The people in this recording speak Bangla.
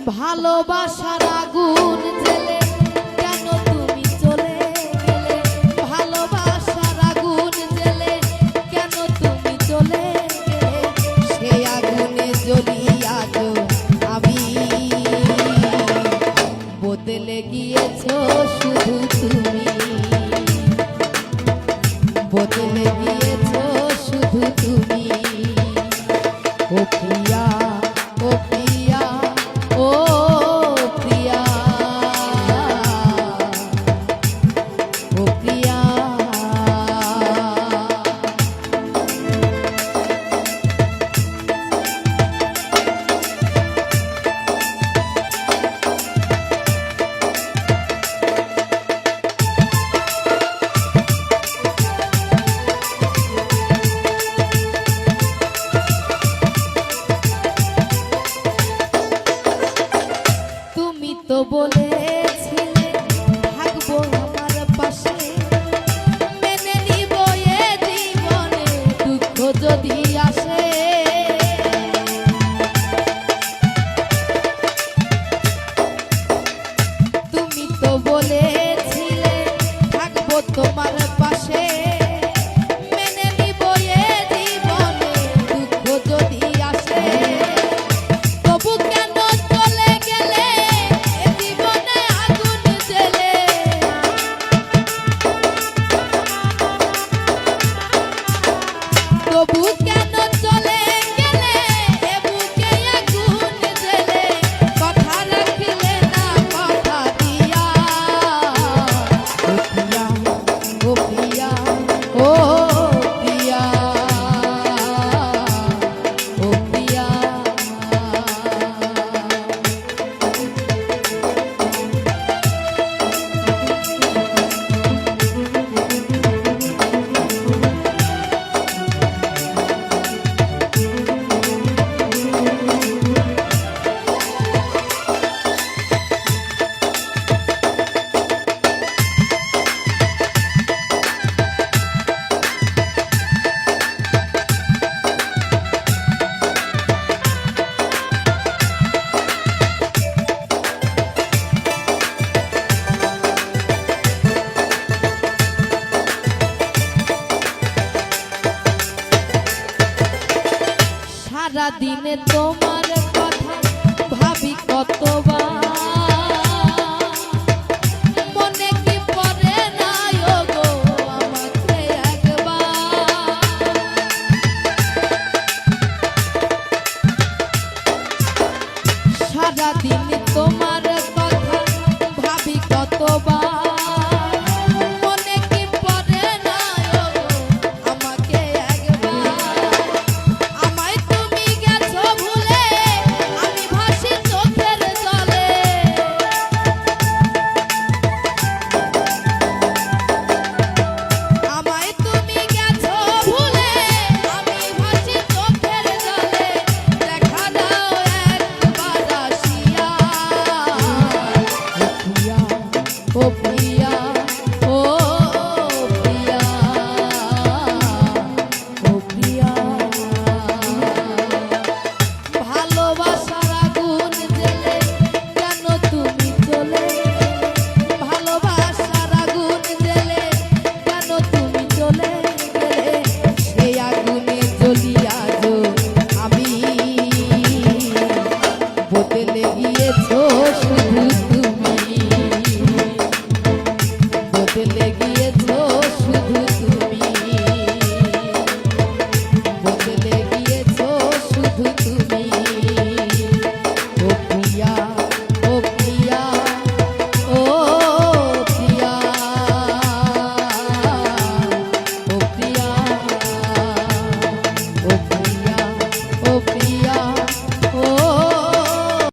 ভালোবাসার আগুন জ্বেলে কেন তুমি চলে গেলে, ভালোবাসার আগুন জ্বেলে কেন তুমি চলে গেলে, সেই আগুনে জ্বলিয়া গো আমি, বদলে গিয়েছো শুধু তুমি, বদলে গিয়েছো শুধু তুমি। ও প্রিয়া, ও প্রিয়া, ও প্রিয়া, ও প্রিয়া। তুমি তো বলেছিলে থাকবো আমার পাশে, মেনে নিব এ জীবনে দুঃখ যদি আসে, তুমি তো বলেছিলে থাকবো তোমার পাশে, মেনে নিব এ জীবনে দুঃখ যদি আসে, তবু কেন চলে গেলে এ জীবনে আগুন জ্বেলে, তবু কেন চলে গেলে এ বুকে আগুন জ্বেলে, কথা রাখলে না কথা দিয়া। ও প্রিয়া, ও প্রিয়া, ও প্রিয়া, সারা দিনে তোমার কথা ভাবি কতবার, মনে কি পড়ে না গো আমাকে একবার, সারা দিনে তোমার কথা ভাবি কতবার, মনে কি পড়ে না গো আমাকে একবার, আমায় তুমি গেছো ভুলে আমি ভাসি চোখের জলে, আমায় তুমি গেছো ভুলে আমি ভাসি চোখের জলে, দেখা দাও একবার আসিয়া। ও প্রিয়া, ও প্রিয়া, ও প্রিয়া, ভালোবাসার আগুন জ্বেলে কেন তুমি চলে গেলে, ভালোবাসার আগুন জ্বেলে কেন তুমি চলে গেলে, সেই আগুনে জ্বলিয়া গো আমি, বদলে গিয়েছো শুধু